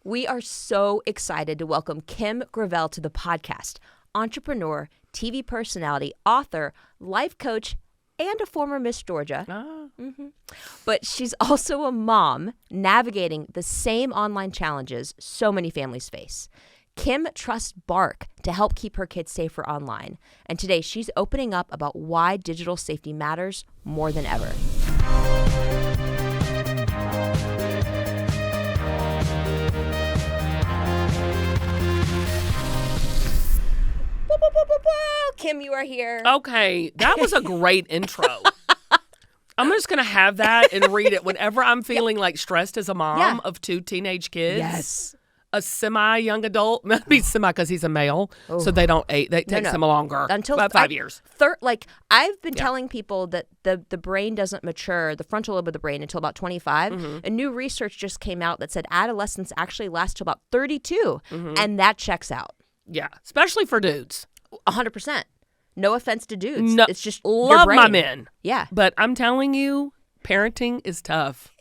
We are so excited to welcome Kim Gravel to the podcast. Entrepreneur, TV personality, author, life coach, and a former Miss Georgia. But she's also a mom navigating the same online challenges so many families face. Kim trusts Bark to help keep her kids safer online. And today she's opening up about why digital safety matters more than ever. Kim, you are here. Okay, that was a great intro. I'm just going to have that and read it whenever I'm feeling like stressed as a mom of two teenage kids. Yes. A semi-young adult. Maybe semi because he's a male, so they don't age. It takes them longer. Until about 5 years. I've been telling people that the brain doesn't mature, the frontal lobe of the brain, until about 25. Mm-hmm. And new research just came out that said adolescence actually lasts till about 32. And that checks out. Yeah, especially for dudes. 100%. No offense to dudes. No, it's just your love brain. my men. Yeah. But I'm telling you, parenting is tough.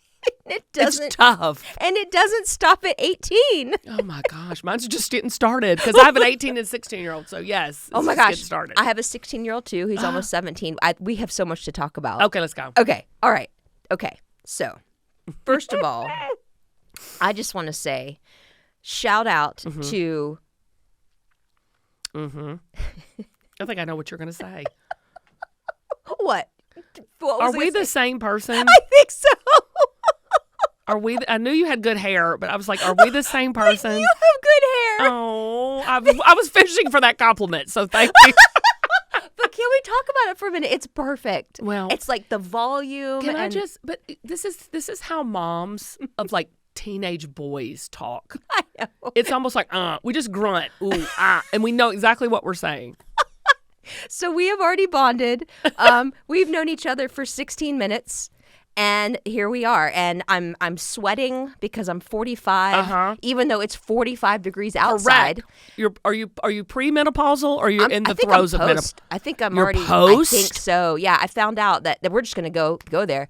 It doesn't. It's tough. And it doesn't stop at 18. Oh my gosh, mine's just getting started because I have an 18 and 16-year-old. So yes. Oh my gosh. Get started. I have a 16-year-old too. He's almost 17. We have so much to talk about. Okay, let's go. Okay. All right. Okay. So, first of all, I just want to say, shout out to. I think I know what you're going to say. What was Are I we gonna the say? same person? I think so. Are we? I knew you had good hair, but I was like, are we the same person? You have good hair. Oh, I was fishing for that compliment, so thank you. But can we talk about it for a minute? It's perfect. Well, it's like the volume. Can I just? But this is how moms of like teenage boys talk. I know. It's almost like we just grunt, ooh, and we know exactly what we're saying. So we have already bonded. We've known each other for 16 minutes. And here we are, and I'm sweating because I'm 45, even though it's 45 degrees outside. Correct. Are you premenopausal or are you in the throes of menopause? I think I'm You're already. post? I think so. Yeah, I found out that we're just gonna go there,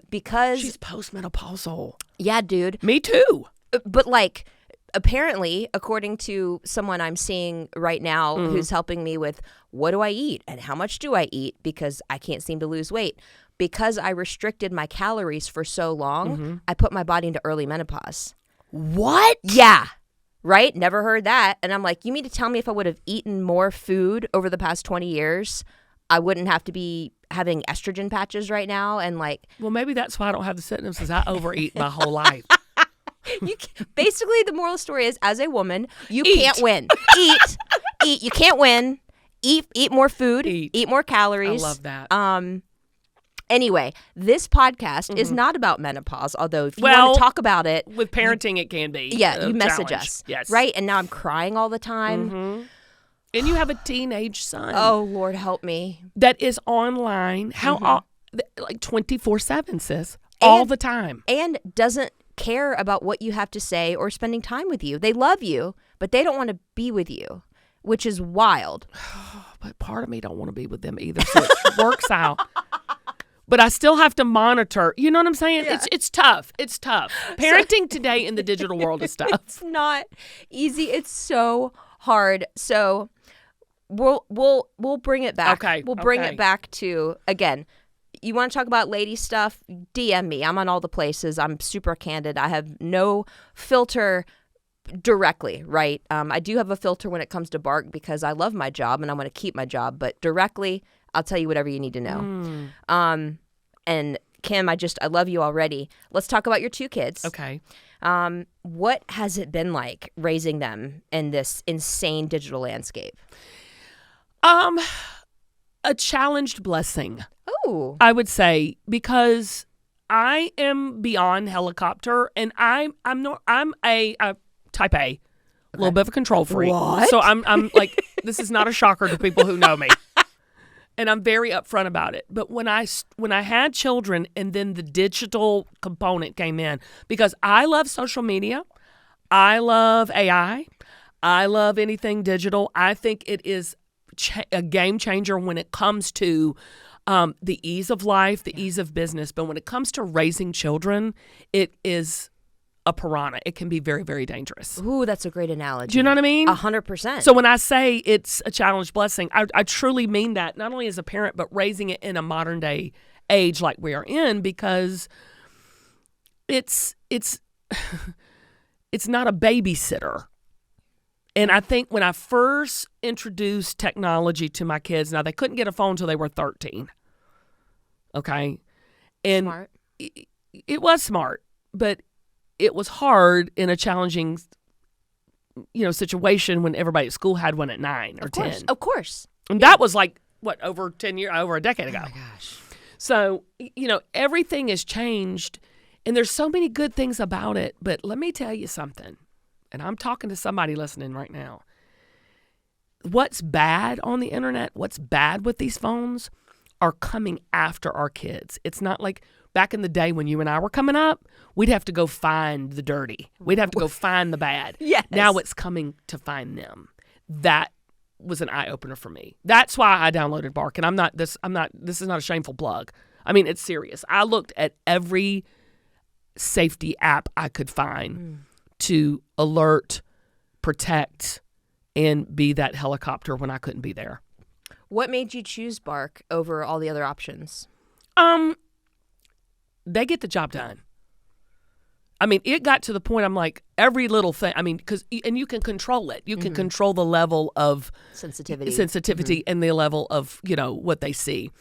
because She's postmenopausal. Yeah, dude. Me too. But like, apparently, according to someone I'm seeing right now who's helping me with what do I eat and how much do I eat because I can't seem to lose weight. Because I restricted my calories for so long, I put my body into early menopause. What? Yeah. Right? Never heard that. And I'm like, you mean to tell me if I would have eaten more food over the past 20 years, I wouldn't have to be having estrogen patches right now? And like, well, maybe that's why I don't have the symptoms because I overeat my whole life. Basically, the moral of the story is, as a woman, you Eat. can't win. Eat. You can't win. Eat more food. Eat more calories. I love that. Anyway, this podcast is not about menopause, although if you want to talk about it. With parenting, it can be. Yeah, you message challenge. us. Yes. Right? And now I'm crying all the time. And you have a teenage son. Oh, Lord, help me. That is online. How like 24/7, sis. All the time. And doesn't care about what you have to say or spending time with you. They love you, but they don't want to be with you, which is wild. But part of me don't want to be with them either, so it works out. But I still have to monitor. You know what I'm saying? Yeah. It's tough. It's tough. Parenting today in the digital world is tough. It's not easy. It's so hard. So we'll bring it back. Okay. We'll bring it back to, again, you want to talk about lady stuff? DM me. I'm on all the places. I'm super candid. I have no filter directly, right? I do have a filter when it comes to Bark because I love my job and I want to keep my job. But directly, I'll tell you whatever you need to know. And Kim, I love you already. Let's talk about your two kids. Okay. What has it been like raising them in this insane digital landscape? A challenged blessing. Oh. I would say, because I am beyond helicopter and I'm a type A. A little bit of a control freak. What? So I'm like, this is not a shocker to people who know me. And I'm very upfront about it. But when I had children and then the digital component came in, because I love social media, I love AI, I love anything digital. I think it is a game changer when it comes to the ease of life, the ease of business. But when it comes to raising children, it is a piranha. It can be very, very dangerous. Ooh, that's a great analogy. Do you know what I mean? 100%. So when I say it's a challenge blessing, I truly mean that, not only as a parent, but raising it in a modern day age like we are in, because it's it's not a babysitter. And I think when I first introduced technology to my kids, now they couldn't get a phone until they were 13. Okay? And Smart. It was smart, but it was hard in a challenging, situation when everybody at school had one at 9 or 10. Of course. And that was like, over a decade ago. Oh my gosh. So, everything has changed, and there's so many good things about it. But let me tell you something, and I'm talking to somebody listening right now. What's bad on the internet, what's bad with these phones are coming after our kids. It's not like back in the day when you and I were coming up, we'd have to go find the dirty. We'd have to go find the bad. Yes. Now it's coming to find them. That was an eye-opener for me. That's why I downloaded Bark, and this is not a shameful plug. I mean, it's serious. I looked at every safety app I could find to alert, protect, and be that helicopter when I couldn't be there. What made you choose Bark over all the other options? They get the job done. I mean, it got to the point I'm like, every little thing, and you can control it. You can control the level of sensitivity and the level of, what they see.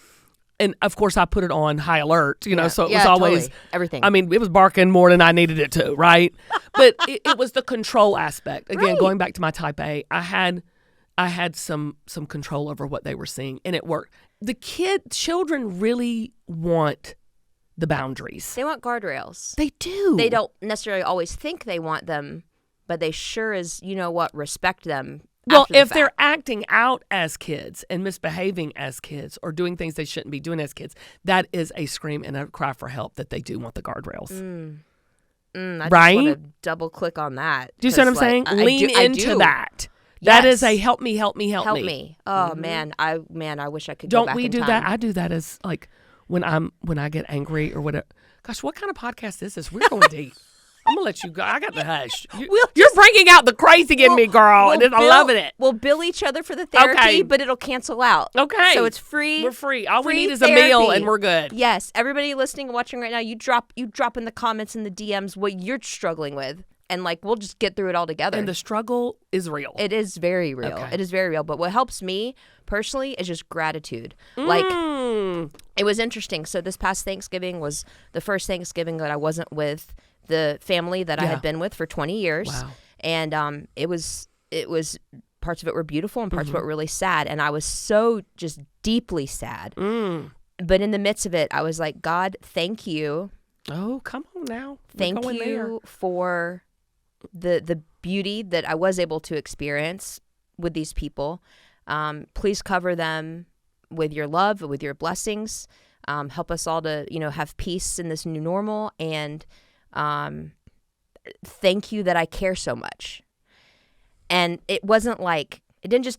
And of course I put it on high alert, so it was always totally. Everything. I mean, it was barking more than I needed it to, right? But it was the control aspect. Again, Right. Going back to my type A, I had some control over what they were seeing, and it worked. The children really want the boundaries. They want guardrails. They do. They don't necessarily always think they want them, but they sure as, respect them. Well, after the if they're fact. acting out as kids and misbehaving as kids or doing things they shouldn't be doing as kids, that is a scream and a cry for help that they do want the guardrails. I Right? just want to double click on that. Do you see what I'm 'cause, saying? Lean I into do. that. That is Yes. a help me. Help me. Oh man, I wish I could go Don't back we in do time. that? I do that as like when I get angry or whatever. Gosh, what kind of podcast is this? We're going deep. I'm gonna let you go. I got the hush. You're bringing out the crazy in me, girl, and I'm loving it. We'll bill each other for the therapy, Okay. but it'll cancel out. Okay. So it's free. We're free. All we free need is a meal, therapy. and we're good. Yes. Everybody listening and watching right now, you drop in the comments and the DMs what you're struggling with, and we'll just get through it all together. And the struggle is real. It is very real. Okay. It is very real. But what helps me personally is just gratitude. It was interesting. So this past Thanksgiving was the first Thanksgiving that I wasn't with the family that I had been with for 20 years. Wow. And it was parts of it were beautiful and parts of it were really sad. And I was so just deeply sad. But in the midst of it, I was like, God, thank you. Oh, come on now. Thank you for the beauty that I was able to experience with these people. Please cover them with your love, with your blessings. Help us all to, have peace in this new normal. And thank you that I care so much. And it wasn't like,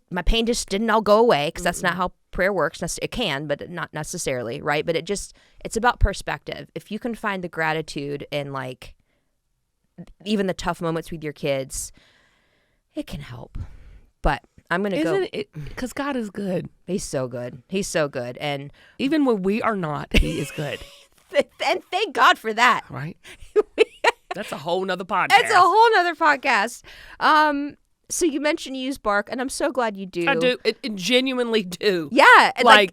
my pain just didn't all go away, because that's not how prayer works. It can, but not necessarily, right? But it's about perspective. If you can find the gratitude in even the tough moments with your kids, it can help. But I'm going to go. Isn't it? Because God is good. He's so good. He's so good. And Even when we are not, He is good. and thank God for that. Right? That's a whole nother podcast. It's a whole nother podcast. So you mentioned you use Bark, and I'm so glad you do. I do. It genuinely do. Yeah. And And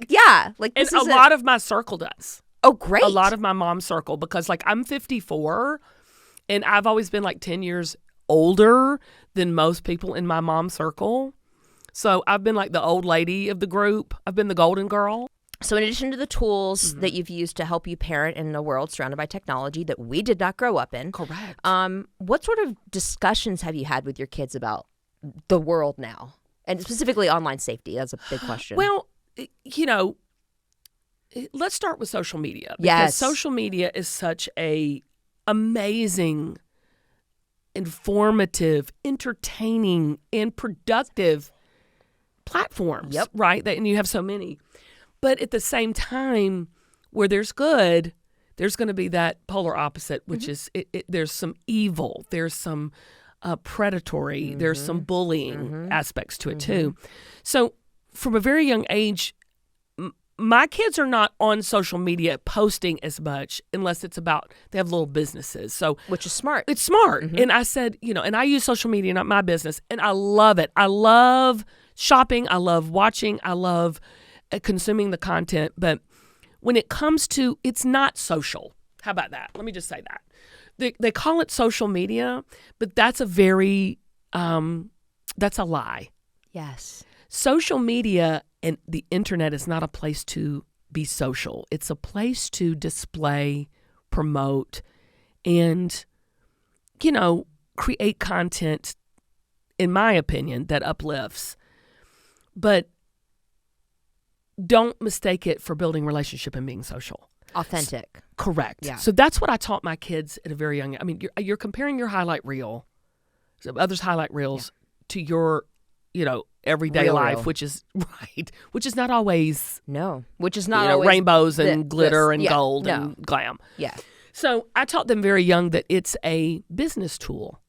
this a is lot of my circle does. Oh, great. A lot of my mom's circle, because I'm 54 and I've always been 10 years older than most people in my mom's circle. So I've been the old lady of the group. I've been the golden girl. So in addition to the tools that you've used to help you parent in a world surrounded by technology that we did not grow up in. Correct. What sort of discussions have you had with your kids about the world now? And specifically online safety. That's a big question. Well, let's start with social media. Because Yes. social media is such a amazing, informative, entertaining, and productive platforms. Yep. Right? And you have so many. But at the same time, where there's good, there's going to be that polar opposite, which is there's some evil, there's some predatory, there's some bullying aspects to it too. So from a very young age, my kids are not on social media posting as much unless it's about, they have little businesses. So which is smart. It's smart. And I said, and I use social media, not my business, and I love it. I love shopping. I love watching. I love consuming the content. But when it comes to, it's not social. How about that? Let me just say that. They call it social media, but that's a very, that's a lie. Yes. Social media and the internet is not a place to be social. It's a place to display, promote, and, create content, in my opinion, that uplifts. But don't mistake it for building relationship and being social. Authentic. Correct. Yeah. So that's what I taught my kids at a very young age. I mean, you're comparing your highlight reel, others' highlight reels, to your, everyday Real. life, which is not always which is not always rainbows and glitter and yeah, gold no. and glam. Yeah. So I taught them very young that it's a business tool.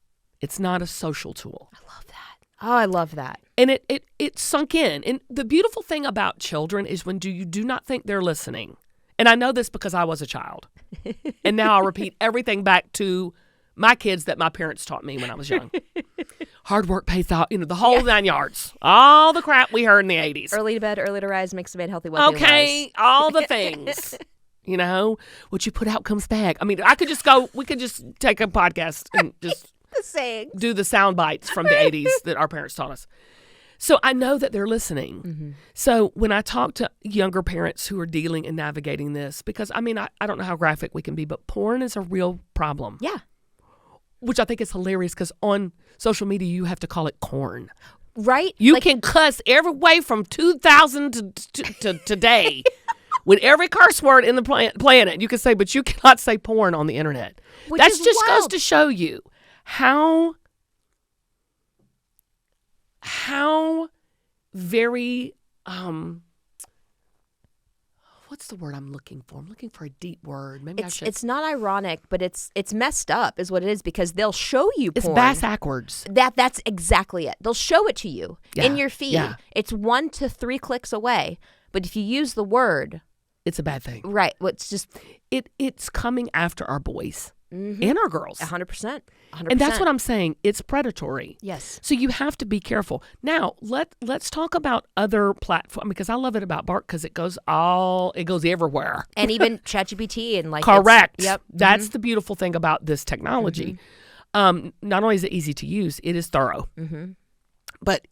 It's not a social tool. I love that. Oh, I love that. And it sunk in. And the beautiful thing about children is when you do not think they're listening. And I know this because I was a child. And now I'll repeat everything back to my kids that my parents taught me when I was young. Hard work pays off, the whole 9 yards. All the crap we heard in the 80s. Early to bed, early to rise makes a man healthy, wealthy, and wise. All the things. What you put out comes back. I mean, we could just take a podcast and just The saying. do the sound bites from the 80s that our parents taught us. So I know that they're listening. So when I talk to younger parents who are dealing and navigating this, because I don't know how graphic we can be, but porn is a real problem. Yeah. Which I think is hilarious because on social media, you have to call it corn. Right? You can cuss every way from 2000 to today with every curse word in the planet. You can say, but you cannot say porn on the internet. Which That is just goes wild. to show you how very, what's the word I'm looking for? I'm looking for a deep word. Maybe It's not ironic, but it's messed up is what it is, because they'll show you porn. It's bass-backwards. That's exactly it. They'll show it to you in your feed. Yeah. It's 1 to 3 clicks away. But if you use the word, It's a bad thing. right, well, it's just It's coming after our boys and our girls. 100%. 100%. And that's what I'm saying. It's predatory. Yes. So you have to be careful. Now, let's talk about other platforms, because I love it about Bark because it goes everywhere. And even ChatGPT and Correct. Yep. That's the beautiful thing about this technology. Not only is it easy to use, it is thorough. But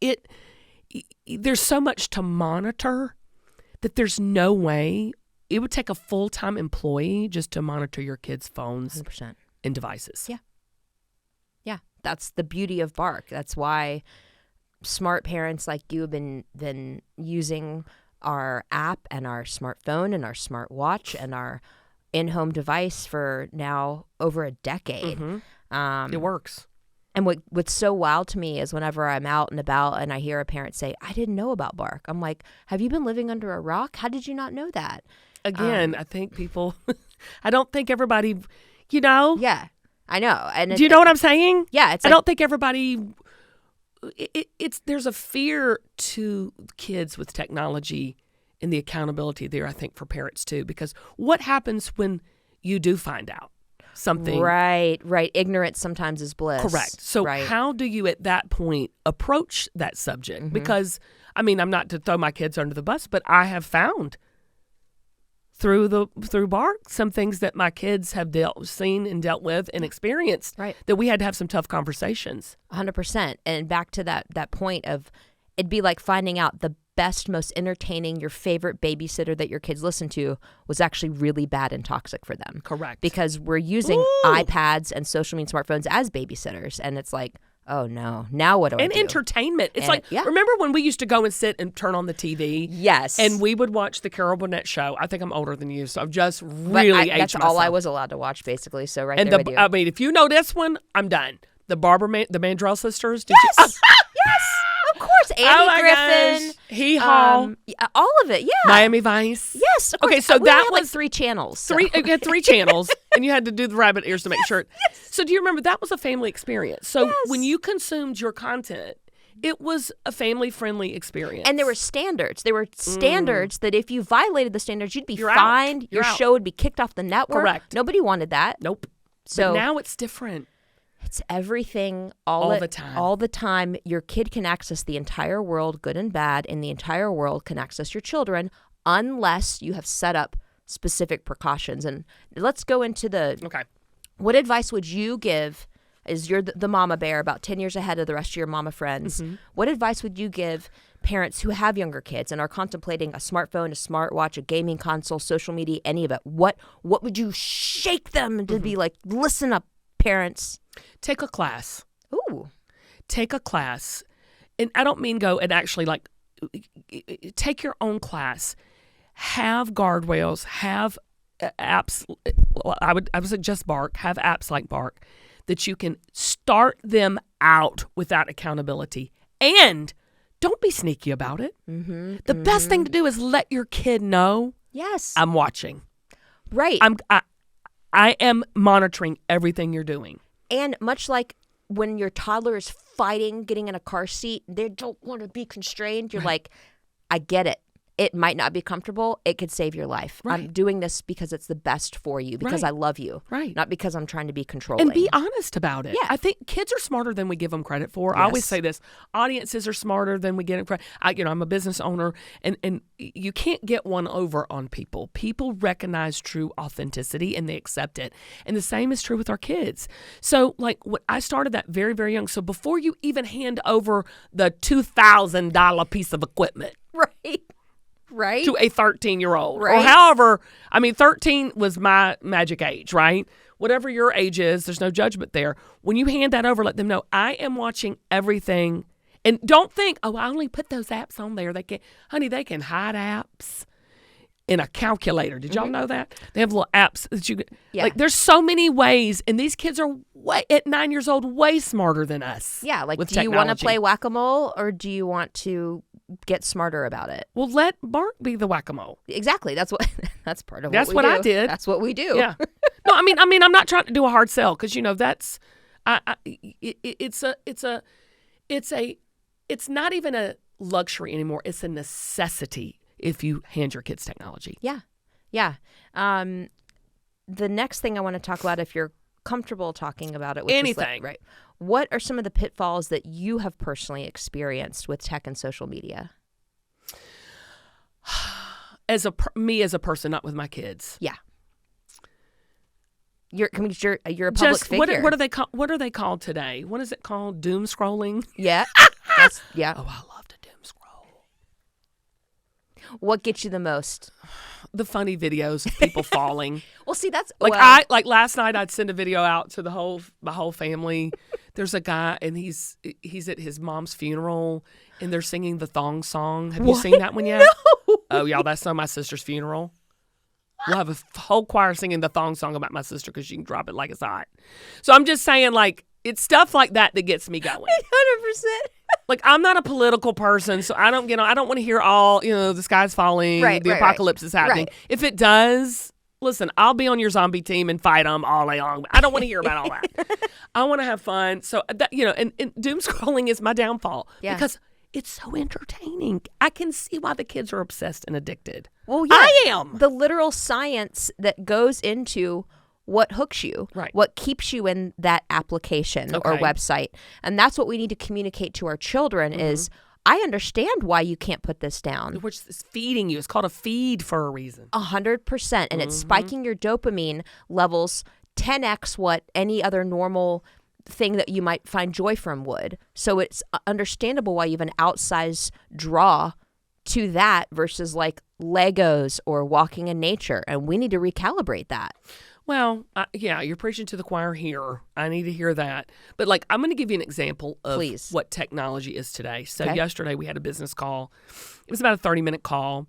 there's so much to monitor that there's no way. It would take a full-time employee just to monitor your kids' phones 100%. and devices. Yeah. Yeah. That's the beauty of Bark. That's why smart parents like you have been using our app and our smartphone and our smartwatch and our in-home device for now over a decade. It works. And what's so wild to me is whenever I'm out and about and I hear a parent say, I didn't know about Bark. I'm like, have you been living under a rock? How did you not know that? Again, I think people, I don't think everybody, Yeah, I know. And do you know what I'm saying? Yeah. It's I like, don't think everybody, there's a fear to kids with technology and the accountability there, I think, for parents too, because what happens when you do find out something? Right. Ignorance sometimes is bliss. Correct. So how do you at that point approach that subject? Because, I'm not to throw my kids under the bus, but I have found through Bark some things that my kids have seen and dealt with and experienced that we had to have some tough conversations. 100%. And back to that point of, it'd be like finding out the best, most entertaining, your favorite babysitter that your kids listen to was actually really bad and toxic for them. Correct. Because we're using iPads and social media smartphones as babysitters. And it's like, oh no, now what do I do? And entertainment. It's remember when we used to go and sit and turn on the TV? Yes. And we would watch the Carol Burnett show. I think I'm older than you, so I've just really aged that's myself. all I was allowed to watch, basically. So and there with you. if you know this one, I'm done. The the Mandrell sisters. Yes. Yes. Of course. Andy Griffin. Hee Haw. All of it. Yeah. Miami Vice. Yes. Of course. Okay, so we that only had, was like 3 channels. So. you had 3 channels, and you had to do the rabbit ears to make sure. So do you remember that was a family experience? So when you consumed your content, it was a family-friendly experience. And there were standards. There were standards that if you violated the standards, you'd be You're fined. out. You're Your out. show would be kicked off the network. Correct. Nobody wanted that. Nope. So but now it's different. it's everything All the time. All the time. Your kid can access the entire world, good and bad, and the entire world can access your children unless you have set up specific precautions. And let's go into Okay. what advice would you give? Is you're the mama bear, about 10 years ahead of the rest of your mama friends. What advice would you give parents who have younger kids and are contemplating a smartphone, a smartwatch, a gaming console, social media, any of it? What would you shake them to be like, listen up, parents? Take a class. Ooh. Take a class. And I don't mean go and actually like take your own class. Have guardrails, have apps. I would suggest Bark. Have apps like Bark that you can start them out without accountability. And don't be sneaky about it. The best thing to do is let your kid know, Yes. I'm watching. Right. I am monitoring everything you're doing. And much like when your toddler is fighting getting in a car seat, they don't want to be constrained. You're like, I get it. It might not be comfortable. It could save your life. Right. I'm doing this because it's the best for you, because I love you. Right. Not because I'm trying to be controlling. And be honest about it. Yeah. I think kids are smarter than we give them credit for. I always say this. Audiences are smarter than we get them credit. I'm a business owner, and you can't get one over on people. People recognize true authenticity, and they accept it. And the same is true with our kids. So, like, I started that very, very young. So before you even hand over the $2,000 piece of equipment. Right. To a 13-year-old. Right. Or however, 13 was my magic age, right? Whatever your age is, there's no judgment there. When you hand that over, let them know, I am watching everything. And don't think, I only put those apps on there. They can hide apps in a calculator. Did y'all know that? They have little apps that you like. There's so many ways, and these kids are at 9 years old way smarter than us. Yeah, like, with do you want to play whack-a-mole, or do you want to get smarter about it? Well, let Bark be the whack-a-mole. Exactly. That's part of that's what we do. I did. That's what we do. Yeah. No, I mean, I'm not trying to do a hard sell, because that's, it's not even a luxury anymore. It's a necessity if you hand your kids technology. Yeah. Yeah. The next thing I want to talk about, if you're comfortable talking about it, which anything, is right? What are some of the pitfalls that you have personally experienced with tech and social media? As a person, not with my kids. Yeah. You're a public figure. What are they called? What are they called today? What is it called? Doom scrolling. Yeah. Yeah. Oh, I love to doom scroll. What gets you the most? The funny videos of people falling. Well, see, that's like last night I'd send a video out to my whole family. There's a guy, and he's at his mom's funeral, and they're singing the thong song. Have you seen that one yet? No. Oh, y'all, that's on my sister's funeral. We'll have a whole choir singing the thong song about my sister because she can drop it like it's hot. So I'm just saying, like, it's stuff like that gets me going. 100%. Like, I'm not a political person, so I don't want to hear all, the sky's falling, the apocalypse is happening. Right. If it does, listen, I'll be on your zombie team and fight them all day long. I don't want to hear about all that. I want to have fun. So, that, and doom scrolling is my downfall. Yeah. Because it's so entertaining. I can see why the kids are obsessed and addicted. Well, yeah. I am. The literal science that goes into what hooks you, right? What keeps you in that application or website. And that's what we need to communicate to our children is, I understand why you can't put this down. Which is feeding you. It's called a feed for a reason. 100%. And it's spiking your dopamine levels 10x what any other normal thing that you might find joy from would. So it's understandable why you have an outsized draw to that versus like Legos or walking in nature. And we need to recalibrate that. Well, yeah, you're preaching to the choir here. I need to hear that. But, like, I'm going to give you an example of what technology is today. So yesterday we had a business call. It was about a 30-minute call,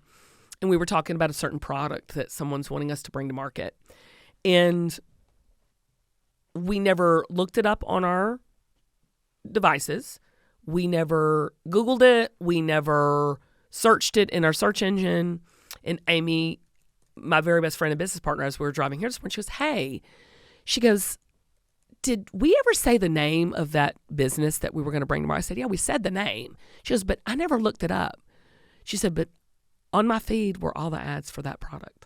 and we were talking about a certain product that someone's wanting us to bring to market. And we never looked it up on our devices. We never Googled it. We never searched it in our search engine. And Amy, my very best friend and business partner, as we were driving here this morning, she goes, hey, she goes, did we ever say the name of that business that we were going to bring tomorrow? I said, yeah, we said the name. She goes, but I never looked it up. She said, but on my feed were all the ads for that product.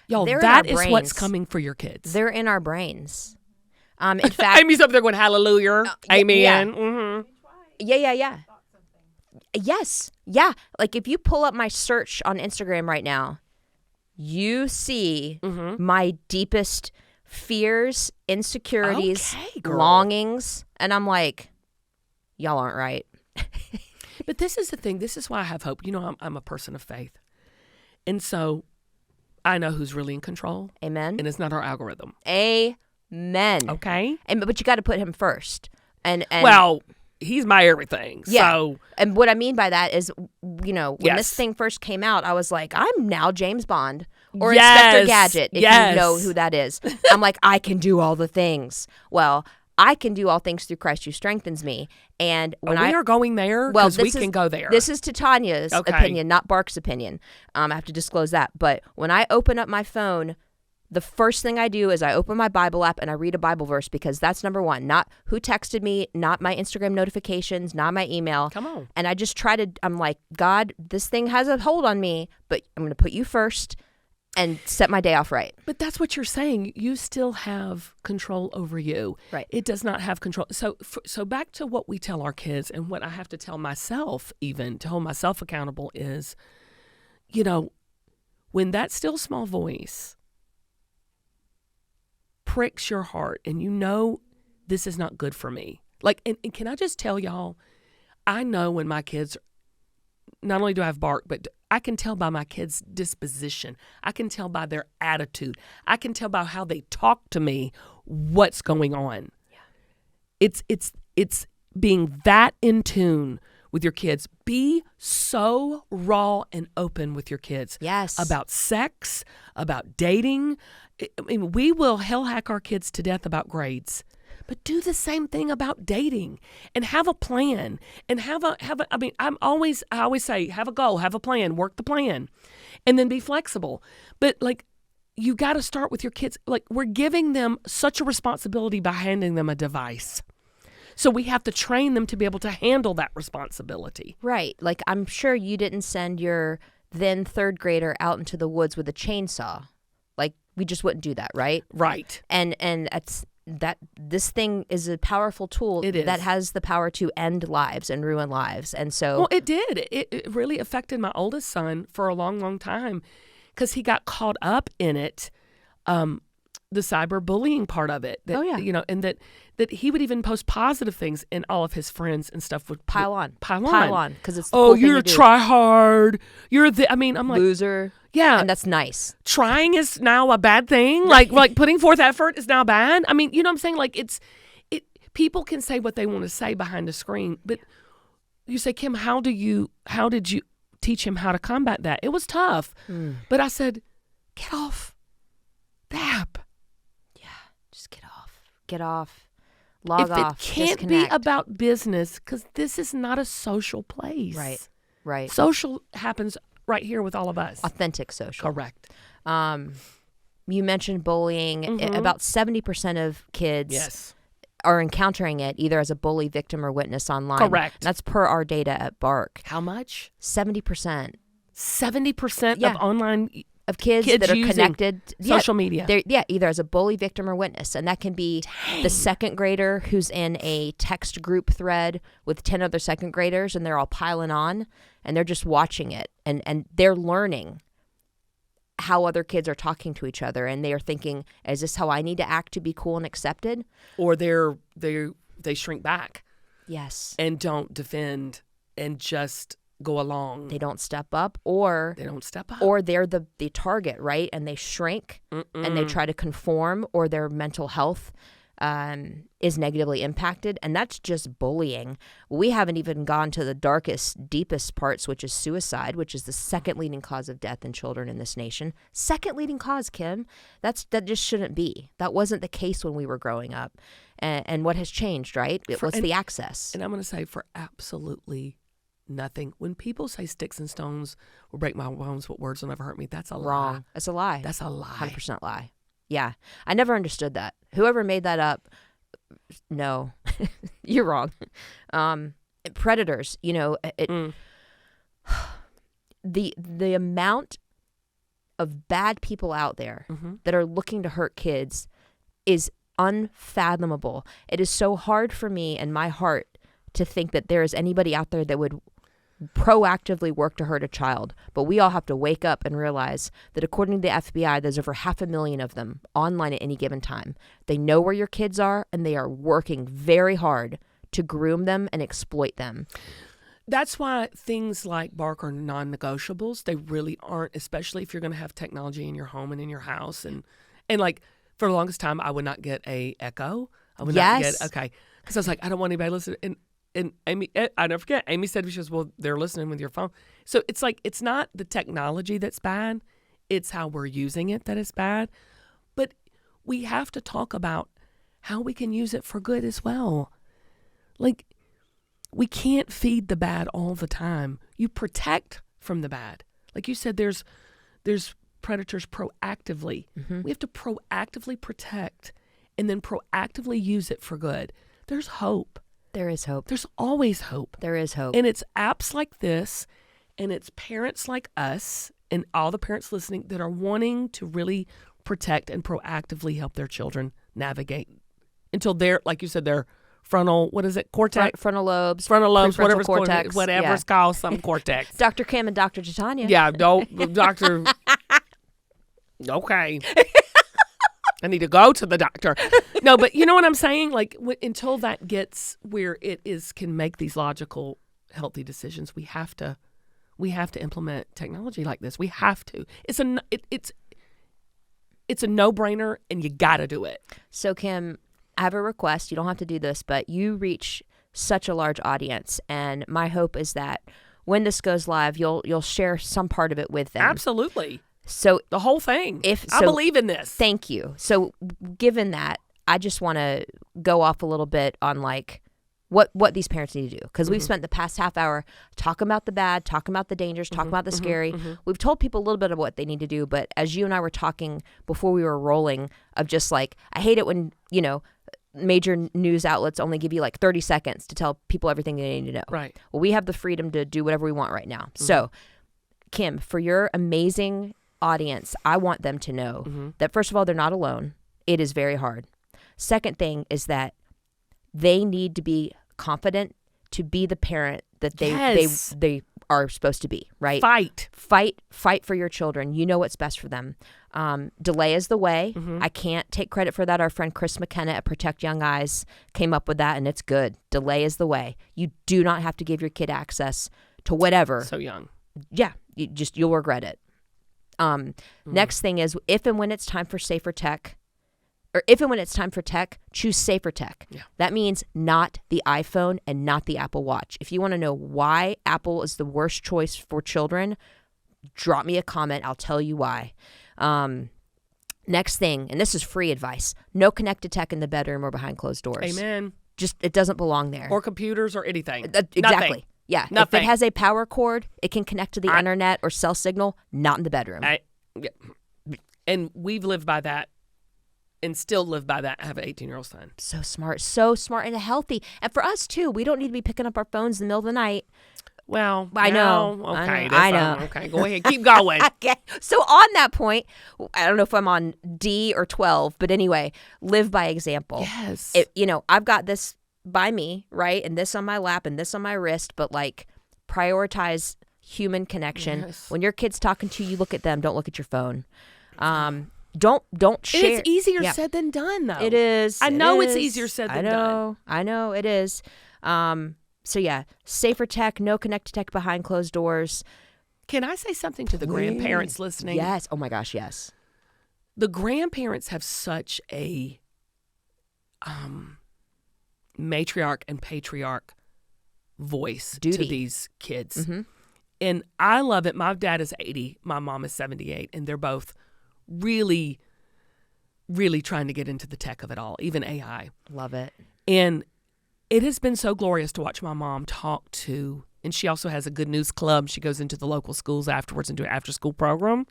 Y'all, that is what's coming for your kids. They're in our brains. In fact, Amy's up there going, hallelujah, amen. Yeah. Mm-hmm. Yeah. Yes. Yeah. Like if you pull up my search on Instagram right now, you see my deepest fears, insecurities, longings. And I'm like, y'all aren't right. But this is the thing. This is why I have hope. You know, I'm a person of faith. And so I know who's really in control. Amen. And it's not our algorithm. Amen. Okay. But you got to put him first. And well, he's my everything. Yeah. So. And what I mean by that is, you know, when this thing first came out, I was like, I'm now James Bond or Inspector Gadget, if you know who that is. I'm like, I can do all the things. Well, I can do all things through Christ who strengthens me. And when we are going there because we can go there. This is to Tanya's opinion, not Bark's opinion. I have to disclose that. But when I open up my phone, the first thing I do is I open my Bible app and I read a Bible verse, because that's number one. Not who texted me, not my Instagram notifications, not my email. Come on. And I just I'm like, God, this thing has a hold on me, but I'm going to put you first and set my day off right. But that's what you're saying. You still have control over you. Right. It does not have control. So back to what we tell our kids, and what I have to tell myself, even to hold myself accountable, is, you know, when that still small voice pricks your heart and you know this is not good for me. Like, and can I just tell y'all, I know when my kids, not only do I have Bark, but I can tell by my kids' disposition. I can tell by their attitude. I can tell by how they talk to me what's going on. Yeah. It's being that in tune with your kids. Be so raw and open with your kids. Yes. About sex, about dating. I mean, we will hell hack our kids to death about grades. But do the same thing about dating, and have a plan, and I mean, I always say, have a goal, have a plan, work the plan, and then be flexible. But like, you got to start with your kids. Like, we're giving them such a responsibility by handing them a device. So we have to train them to be able to handle that responsibility. Right. Like, I'm sure you didn't send your then third grader out into the woods with a chainsaw. Like, we just wouldn't do that, right? Right. And it's that this thing is a powerful tool that has the power to end lives and ruin lives. And so, well, it did. It really affected my oldest son for a long, long time, because he got caught up in it, the cyberbullying part of it. That, you know, and that he would even post positive things, and all of his friends and stuff would pile on because it's the oh, cool you're a try hard. You're I mean, I'm like, loser. Yeah. And that's nice. Trying is now a bad thing. Like putting forth effort is now bad. I mean, you know what I'm saying? Like, people can say what they want to say behind the screen, but you say, Kim, how did you teach him how to combat that? It was tough. But I said, get off the app. Yeah. Just get off. Log off. If it can't be about business, because this is not a social place. Right. Social happens right here with all of us. Authentic social. Correct. You mentioned bullying. About 70% of kids are encountering it either as a bully, victim, or witness online. Correct. And that's per our data at Bark. How much? 70%. 70% of online of kids that are connected. Social media. Either as a bully, victim, or witness. And that can be the second grader who's in a text group thread with 10 other second graders, and they're all piling on, and they're just watching it. And they're learning how other kids are talking to each other, and they are thinking, is this how I need to act to be cool and accepted? Or they shrink back. Yes. And don't defend and just go along. They don't step up, or they're the target, right? And they shrink and they try to conform, or their mental health is negatively impacted. And that's just bullying. We haven't even gone to the darkest, deepest parts, which is suicide, which is the second leading cause of death in children in this nation. Second leading cause, Kim. That just shouldn't be. That wasn't the case when we were growing up. And what has changed, right? What's the access? And I'm going to say, for absolutely nothing. When people say sticks and stones will break my bones, but words will never hurt me, that's a Wrong. lie. That's a lie. That's a lie. 100% lie. Yeah. I never understood that. Whoever made that up, no, you're wrong. Predators, the amount of bad people out there that are looking to hurt kids is unfathomable. It is so hard for me and my heart to think that there is anybody out there that would proactively work to hurt a child. But we all have to wake up and realize that according to the FBI, there's over 500,000 of them online at any given time. They know where your kids are, and they are working very hard to groom them and exploit them. That's why things like Bark are non-negotiables. They really aren't, especially if you're going to have technology in your home and in your house. And like, for the longest time, I would not get a Echo. I would not get, okay. Because I was like, I don't want anybody listening. And Amy, I never forget, Amy said, she goes, well, they're listening with your phone. So it's like, it's not the technology that's bad. It's how we're using it that is bad. But we have to talk about how we can use it for good as well. Like, we can't feed the bad all the time. You protect from the bad. Like you said, there's predators proactively. We have to proactively protect and then proactively use it for good. There's hope. There is hope. There's always hope. There is hope. And it's apps like this, and it's parents like us, and all the parents listening that are wanting to really protect and proactively help their children navigate until they're, like you said, their frontal, what is it, cortex? Frontal lobes, whatever's cortex, whatever's called some cortex. Dr. Kim and Dr. Titania. Yeah, no, Dr. Okay. I need to go to the doctor. No, but you know what I'm saying? Like, until that gets where can make these logical, healthy decisions, we have to implement technology like this. We have to. It's a no-brainer, and you got to do it. So, Kim, I have a request. You don't have to do this, but you reach such a large audience, and my hope is that when this goes live, you'll share some part of it with them. Absolutely. So the whole thing. I believe in this. Thank you. So given that, I just want to go off a little bit on like what these parents need to do, because we've spent the past half hour talking about the bad, talking about the dangers, talking about the scary. We've told people a little bit of what they need to do, but as you and I were talking before we were rolling, of just like, I hate it when major news outlets only give you like 30 seconds to tell people everything they need to know. Right. Well, we have the freedom to do whatever we want right now. So, Kim, for your amazing audience, I want them to know that, first of all, they're not alone. It is very hard. Second thing is that they need to be confident to be the parent that they are supposed to be, right? Fight for your children. You know what's best for them. Delay is the way. I can't take credit for that. Our friend Chris McKenna at Protect Young Eyes came up with that, and it's good. Delay is the way. You do not have to give your kid access to whatever. So young. Yeah, you'll regret it. Next thing is, if and when it's time for tech, choose safer tech. Yeah. That means not the iPhone and not the Apple Watch. If you want to know why Apple is the worst choice for children, drop me a comment. I'll tell you why. Next thing, and this is free advice, no connected tech in the bedroom or behind closed doors. Amen. Just, it doesn't belong there. Or computers or anything. Exactly. Nothing. Yeah. Nothing. If it has a power cord, it can connect to the internet or cell signal, not in the bedroom. And we've lived by that and still live by that. I have an 18-year-old son. So smart and healthy. And for us, too, we don't need to be picking up our phones in the middle of the night. Well, I know. Okay. I know. Okay, go ahead. Keep going. Okay. So on that point, I don't know if I'm on D or 12, but anyway, live by example. Yes. I've got this by me, right? And this on my lap and this on my wrist, but like, prioritize human connection. Yes. When your kid's talking to you, look at them. Don't look at your phone. Don't share. And it's easier said than done, though. It is. I know it's easier said than done. I know it is. So yeah, safer tech, no connected tech behind closed doors. Can I say something to the grandparents listening? Yes. Oh my gosh, yes. The grandparents have such a matriarch and patriarch voice to these kids. And I love it. My dad is 80. My mom is 78. And they're both really, really trying to get into the tech of it all, even AI. Love it. And it has been so glorious to watch my mom talk to and she also has a good news club. She goes into the local schools afterwards and do an after-school program.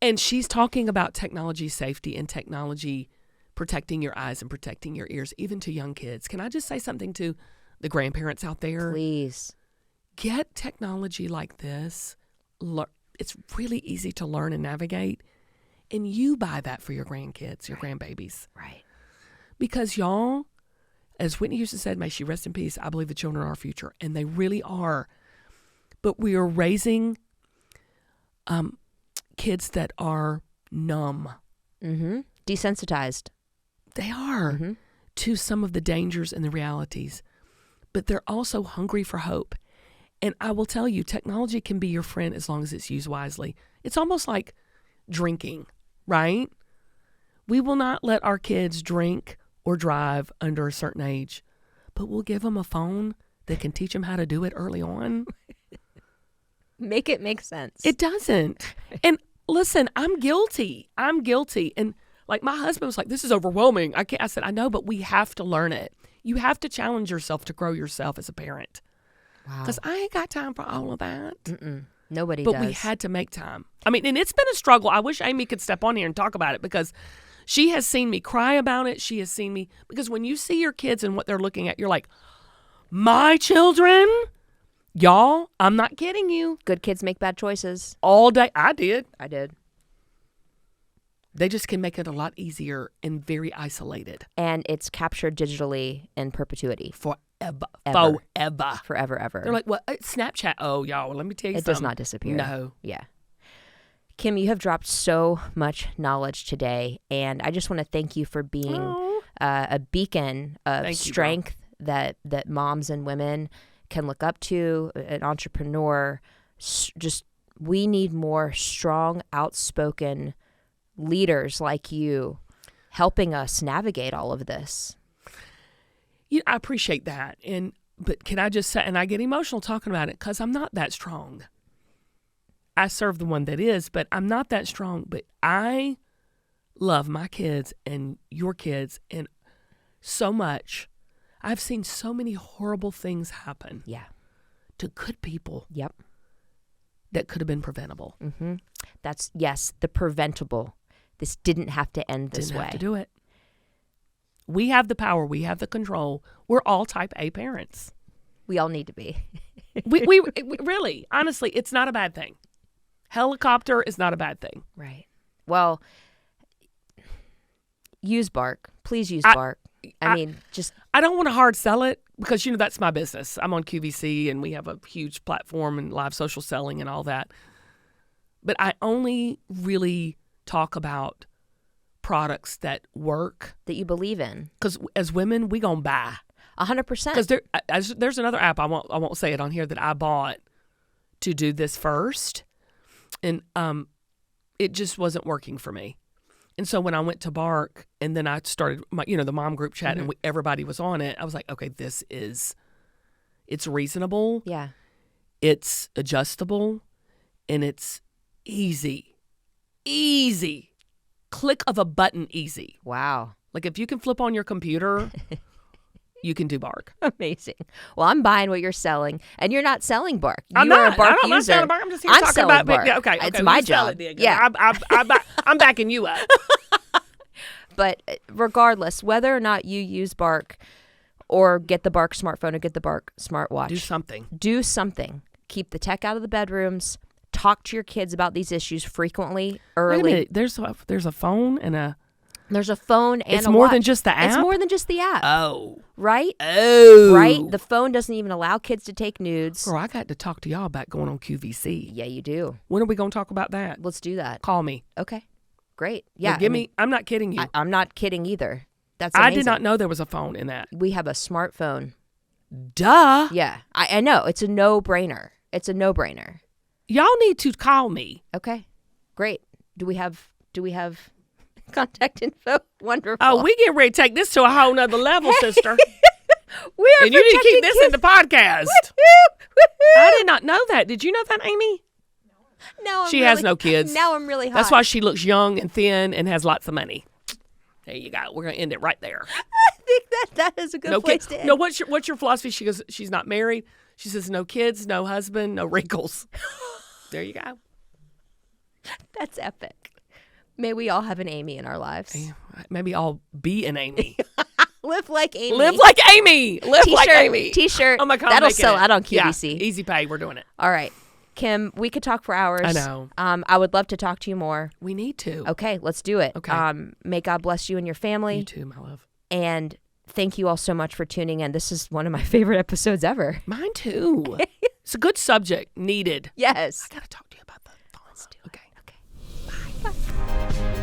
And she's talking about technology safety and technology protecting your eyes and protecting your ears, even to young kids. Can I just say something to the grandparents out there? Please. Get technology like this. It's really easy to learn and navigate. And you buy that for your grandkids, your grandbabies. Right. Because y'all, as Whitney Houston said, may she rest in peace, I believe the children are our future. And they really are. But we are raising kids that are numb. Mm-hmm. Desensitized. They are to some of the dangers and the realities. But they're also hungry for hope. And I will tell you, technology can be your friend as long as it's used wisely. It's almost like drinking, right? We will not let our kids drink or drive under a certain age, but we'll give them a phone that can teach them how to do it early on. Make it make sense. It doesn't. And listen, I'm guilty. And like my husband was like, this is overwhelming. I said, I know, but we have to learn it. You have to challenge yourself to grow yourself as a parent. Wow. Because I ain't got time for all of that. Nobody does. But we had to make time. I mean, and it's been a struggle. I wish Amy could step on here and talk about it because she has seen me cry about it. She has seen me. Because when you see your kids and what they're looking at, you're like, my children? Y'all, I'm not kidding you. Good kids make bad choices. All day. I did. They just can make it a lot easier and very isolated. And it's captured digitally in perpetuity. Forever. Forever, ever. They're like, what? Snapchat. Oh, y'all, let me tell you it something. Does not disappear. No. Yeah. Kim, you have dropped so much knowledge today, and I just want to thank you for being a beacon of strength that moms and women can look up to, an entrepreneur. We need more strong, outspoken leaders like you helping us navigate all of this. I appreciate that. But can I just say, and I get emotional talking about it because I'm not that strong. I serve the one that is, but I'm not that strong. But I love my kids and your kids and so much. I've seen so many horrible things happen. Yeah. To good people. Yep. That could have been preventable. Mm-hmm. That's, yes, the preventable. This didn't have to end this way. Didn't have to do it. We have the power. We have the control. We're all type A parents. We all need to be. we really, honestly, it's not a bad thing. Helicopter is not a bad thing. Right. Well, use Bark. Please use Bark. I don't want to hard sell it because, that's my business. I'm on QVC and we have a huge platform and live social selling and all that. But I only really talk about products that work. That you believe in. Because as women, we gonna buy. 100%. Because there's another app, I won't say it on here, that I bought to do this first. And it just wasn't working for me. And so when I went to Bark and then I started the mom group chat and everybody was on it, I was like, okay, it's reasonable. Yeah. It's adjustable and it's easy. Click of a button easy. Wow. Like if you can flip on your computer, you can do Bark. Amazing. Well, I'm buying what you're selling, and you're not selling Bark. I'm are not. a Bark I'm not user. selling Bark. I'm just here talking about Bark. Okay, it's my job. Yeah, I'm backing you up. But regardless, whether or not you use Bark, or get the Bark smartphone, or get the Bark smartwatch, Do something. Keep the tech out of the bedrooms. Talk to your kids about these issues frequently, early. Wait a minute. There's a phone and a. There's a phone and it's more than just the app? It's more than just the app. Oh. Right? Oh. Right? The phone doesn't even allow kids to take nudes. Girl, I got to talk to y'all about going on QVC. Yeah, you do. When are we going to talk about that? Let's do that. Call me. Okay. Great. Yeah. I'm not kidding you. I'm not kidding either. That's amazing. I did not know there was a phone in that. We have a smartphone. Duh. Yeah. I know. It's a no-brainer. Y'all need to call me. Okay. Great. Do we have contact info? Wonderful. Oh, we get ready to take this to a whole nother level, sister. We are and you need to keep this kids. in the podcast. Woo-hoo. I did not know that. Did you know that, Amy? No, she has no kids. Now I'm really hot. That's why she looks young and thin and has lots of money. There you go. We're going to end it right there. I think that is a good place to end. No, what's your philosophy? She goes, she's not married. She says, no kids, no husband, no wrinkles. There you go. That's epic. May we all have an Amy in our lives. Maybe I'll be an Amy. Live like Amy. Live like Amy. Live like Amy. T-shirt. Oh my God, that'll sell out on QVC. Yeah, easy pay. We're doing it. All right. Kim, we could talk for hours. I know. I would love to talk to you more. We need to. Okay, let's do it. Okay. May God bless you and your family. You too, my love. And thank you all so much for tuning in. This is one of my favorite episodes ever. Mine too. It's a good subject. Needed. Yes. I got to talk to you about the thoughts. Okay. Bye.